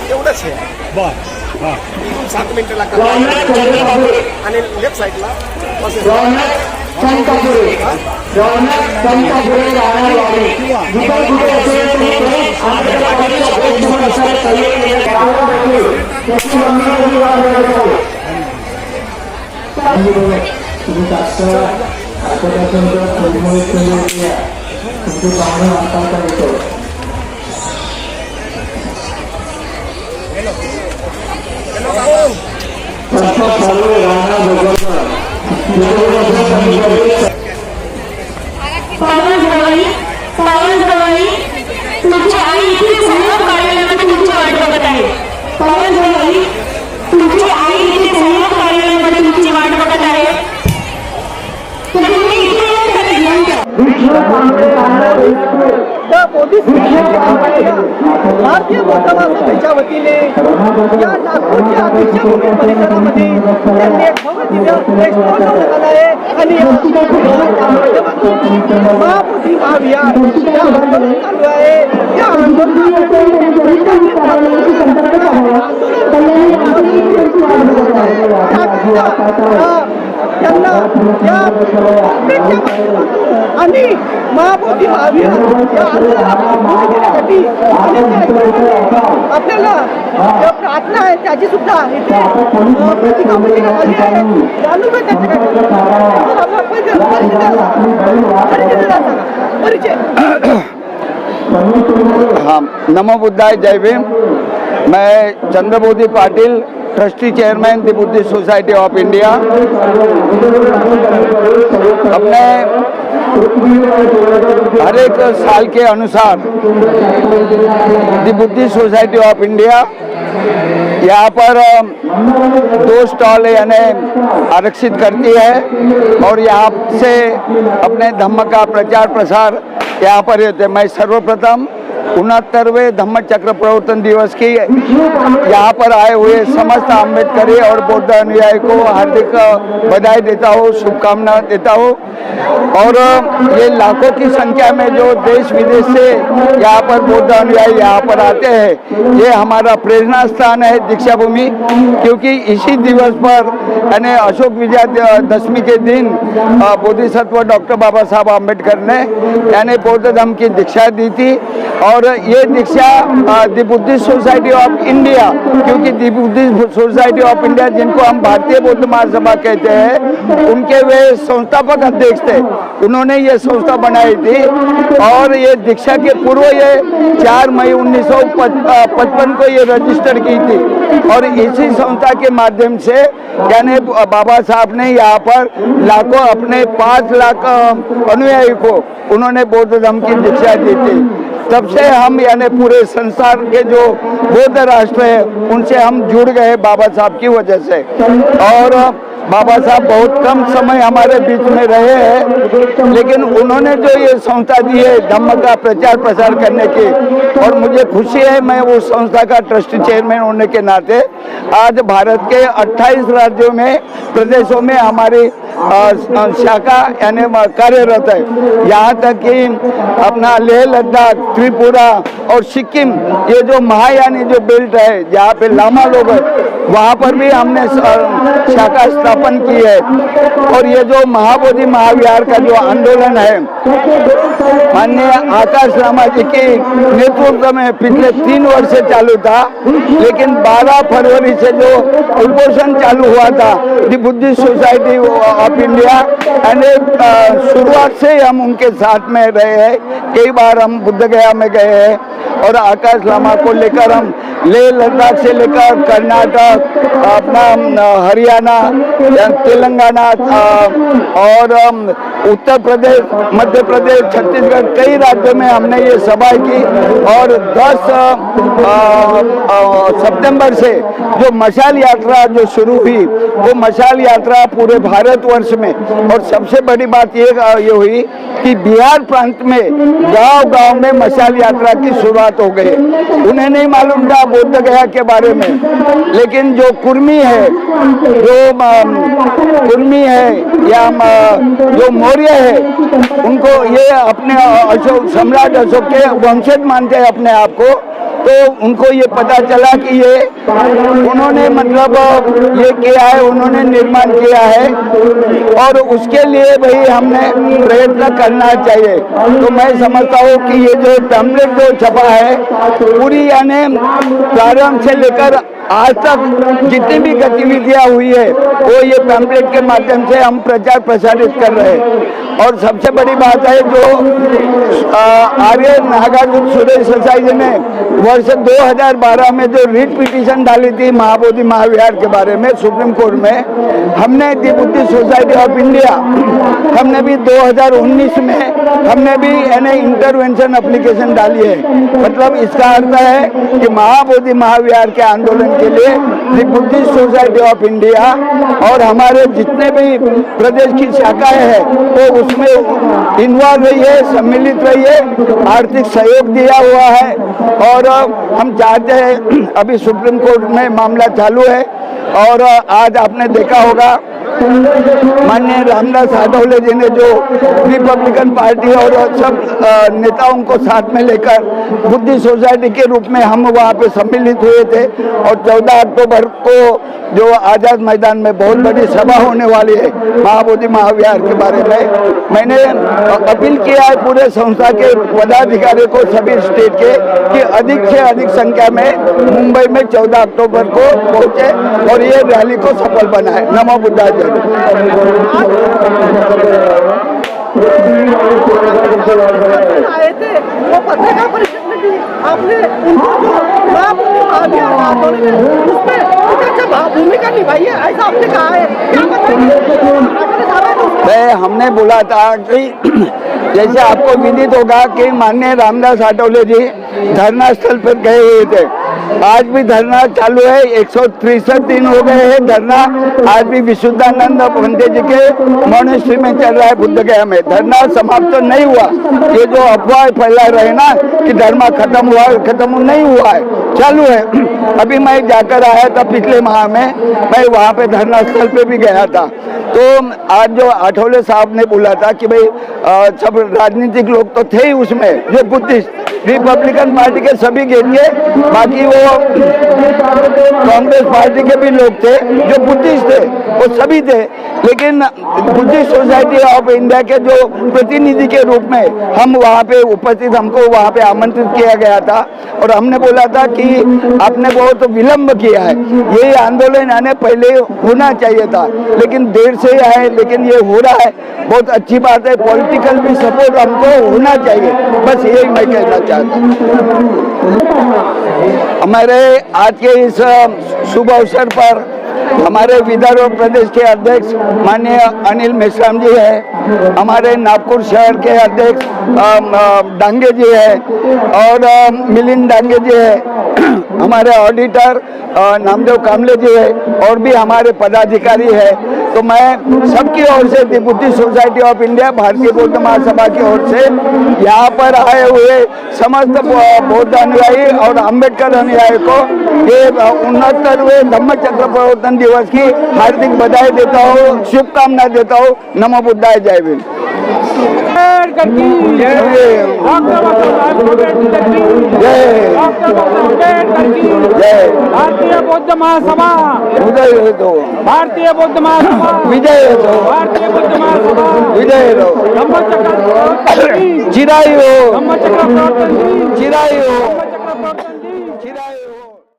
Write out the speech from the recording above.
एवढंच आहे. बर 7 मिनिटं लागतात आणि लेफ्ट साईडला पावन जवाई तुमची आई इथे सहयोग कार्यालयामध्ये तुमची वाट बघत आहे. पावन जवाई तुमची आई इथे सहयोग कार्यालयामध्ये तुमची वाट बघत आहे. तुम्ही इथे घेऊन जा. भारतीय बौद्धवासाच्या वतीने या नागपूरच्या दीक्षाभूमी परिसरामध्ये त्यांनी एक भव्य दिव्य एक्सपो लावण्यात आहे आणि महाबोधी महाविहार या आंदोलन चालू आहे. या आणि महाबोधी महाविहार या आंदोलनासाठी आपल्याला प्रार्थना आहे त्याची सुद्धा इथे परिचय. हाँ, नमो बुद्धाय, जय भीम। मैं Chandrabodhi Patil, trustee chairman the Buddhist society of India. अपने हर एक साल के अनुसार the Buddhist society of India यहाँ पर 2 स्टॉल यानी आरक्षित करती है और यहाँ से अपने धम्म का प्रचार प्रसार यहाँ पर होते। मैं सर्वप्रथम 69वें धम्म चक्र प्रवर्तन दिवस की यहाँ पर आए हुए समस्त अम्बेडकरी और बौद्ध अनुयायी को हार्दिक बधाई देता हूँ, शुभकामना देता हूँ। और ये लाखों की संख्या में जो देश विदेश से यहाँ पर बौद्ध अनुयायी यहाँ पर आते हैं, ये हमारा प्रेरणा स्थान है दीक्षा भूमि, क्योंकि इसी दिवस पर यानी अशोक विजयादशमी के दिन बोधिसत्व डॉक्टर बाबा साहब अम्बेडकर ने यानी बौद्ध धर्म की दीक्षा दी थी। और ये दीक्षा the Buddhist society of India, क्योंकि the Buddhist society of India जिनको हम भारतीय बौद्ध महासभा कहते हैं, उनके वे संस्थापक अध्यक्ष थे, उन्होंने ये संस्था बनाई थी। और ये दीक्षा के पूर्व ये 4 मई 1955 को ये रजिस्टर की थी और इसी संस्था के माध्यम से यानी बाबा साहब ने यहाँ पर लाखों अपने 5 लाख अनुयायी को उन्होंने बौद्ध धर्म की दीक्षा दी थी। तब से हम यानी पूरे संसार के जो बौद्ध राष्ट्र है उनसे हम जुड़ गए बाबा साहब की वजह से। और बाबा साहब बहुत कम समय हमारे बीच में रहे हैं, लेकिन उन्होंने जो ये संस्था दी है धम्म का प्रचार प्रसार करने की, और मुझे खुशी है मैं वो संस्था का ट्रस्टी चेयरमैन होने के नाते आज भारत के 28 राज्यों में प्रदेशों में हमारी शाखा यानी कार्यरत है। यहाँ तक कि अपना लेह लद्दाख, त्रिपुरा और सिक्किम, ये जो महायानी जो बेल्ट है जहाँ पे लामा लोग हैं, वहाँ पर भी हमने शाखा स्थापन की है। और ये जो महाबोधि महाविहार का जो आंदोलन है माननीय आकाश लामा जी के नेतृत्व में पिछले 3 वर्ष से चालू था, लेकिन 12 फरवरी से जो उपोषण चालू हुआ था the Buddhist society of India, शुरुआत से हम उनके साथ में रहे हैं। कई बार हम बुद्ध गया में गए हैं और आकाश लामा को लेकर हम लेह लद्दाख से लेकर कर्नाटक, अपना हरियाणा, तेलंगाना और उत्तर प्रदेश, मध्य प्रदेश, छत्तीसगढ़, कई राज्यों में हमने ये सभा की। और 10 सितंबर से जो मशाल यात्रा जो शुरू हुई, वो मशाल यात्रा पूरे भारतवर्ष में, और सबसे बड़ी बात ये हुई कि बिहार प्रांत में गांव-गांव में मशाल यात्रा की शुरुआत बात हो गई। उन्हें नहीं मालूम था बोध गया के बारे में, लेकिन जो कुर्मी है, या जो मौर्य है, उनको ये अपने अशोक सम्राट अशोक के वंशज मानते हैं अपने आप को। तो उनको ये पता चला कि ये उन्होंने मतलब ये किया है, उन्होंने निर्माण किया है, और उसके लिए भाई हमने प्रयत्न करना चाहिए। तो मैं समझता हूँ कि ये जो पैम्पलेट जो छपा है, पूरी यानी प्रारंभ से लेकर आज तक जितनी भी गतिविधियां हुई है वो ये पैम्पलेट के माध्यम से हम प्रचार प्रसारित कर रहे हैं। और सबसे बड़ी बात है जो आर्य नागार्जुन सूर्य सोसाइटी ने वर्ष 2012 में जो रिट पिटीशन डाली थी महाबोधि महाविहार के बारे में सुप्रीम कोर्ट में, हमने दी बुद्धिस्ट सोसाइटी ऑफ इंडिया हमने भी 2019 में हमने भी इंटरवेंशन एप्लीकेशन डाली है। मतलब इसका अर्थ है कि महाबोधि महाविहार के आंदोलन के लिए दी बुद्धिस्ट सोसाइटी ऑफ इंडिया और हमारे जितने भी प्रदेश की शाखाएं हैं वो उसमें इन्वॉल्व रही है, सम्मिलित रही है, आर्थिक सहयोग दिया हुआ है। और हम चाहते हैं, अभी सुप्रीम कोर्ट में मामला चालू है और आज आपने देखा होगा माननीय रामदास आठवले जी ने जो रिपब्लिकन पार्टी और सब नेताओं को साथ में लेकर बुद्धि सोसाइटी के रूप में हम वहाँ पे सम्मिलित हुए थे। और 14 अक्टूबर को जो आज़ाद मैदान में बहुत बड़ी सभा होने वाली है महाबोधि महाविहार के बारे में, मैंने अपील किया है पूरे संस्था के पदाधिकारियों को, सभी स्टेट के, कि अधिक से अधिक संख्या में मुंबई में 14 अक्टूबर को पहुंचे और ये रैली को सफल बनाए। नमो बुद्धाय। आए थे वो पत्रकार परिषद में भी आपने उनको जो उसमें भूमिका निभाई है ऐसा आपने कहा है, क्या बताएंगे? हमने बोला था कि जैसे आपको विदित होगा कि माननीय रामदास आठवले जी धरना स्थल पर गए हुए थे। आज भी धरना चालू है, 163 दिन हो गए हैं धरना। आज भी विशुद्धानंद पंडित जी के मोनेस्ट्री में चल रहा है बुद्ध गया में। धरना समाप्त तो नहीं हुआ। ये जो अफवाह फैला रहे ना कि धरना खत्म हुआ, खत्म नहीं हुआ है, चालू है। अभी मैं जाकर आया था पिछले माह में, मैं वहाँ पे धरना स्थल पे भी गया था। तो आज जो आठवले साहब ने बोला था कि भाई सब राजनीतिक लोग तो थे ही उसमें, जो बुद्धिस्ट रिपब्लिकन पार्टी के सभी गए थे, बाकी वो कांग्रेस पार्टी के भी लोग थे जो बुद्धिस्ट थे, वो सभी थे। लेकिन बुद्धिस्ट सोसाइटी ऑफ इंडिया के जो प्रतिनिधि के रूप में हम वहाँ पे उपस्थित, हमको वहाँ पे आमंत्रित किया गया था और हमने बोला था कि आपने बहुत विलम्ब किया है, ये आंदोलन आने पहले होना चाहिए था, लेकिन देर से आए, लेकिन ये हो रहा है, बहुत अच्छी बात है। पॉलिटिकल भी सपोर्ट हमको होना चाहिए, बस यही मैं कहना चाहता हूँ। हमारे आज के इस शुभ अवसर पर हमारे विदर्भ प्रदेश के अध्यक्ष माननीय अनिल मेश्राम जी है, हमारे नागपुर शहर के अध्यक्ष डांगे जी है और मिलिंद डांगे जी है, हमारे ऑडिटर नामदेव कामले जी है और भी हमारे पदाधिकारी है। तो मैं सबकी ओर से दी बुद्धिस्ट सोसाइटी ऑफ इंडिया भारतीय बौद्ध महासभा की ओर से यहाँ पर आए हुए समस्त बौद्ध अनुयायी और अम्बेडकर अनुयायी को ये 69वें धम्म चक्र प्रवर्तन दिवस की हार्दिक बधाई देता हूँ, शुभकामना देता हूँ। नमो बुद्धाय, जय भीम। जय भारतीय बौद्ध महासभा, विजय हो, भारतीय बौद्ध महासभा, विजय हो, भारतीय बौद्ध महासभा, विजय हो, धम्मचक्र चिरायु हो, धम्मचक्र प्रवर्तन चिरायु हो, धम्मचक्र प्रवर्तन चिरायु हो।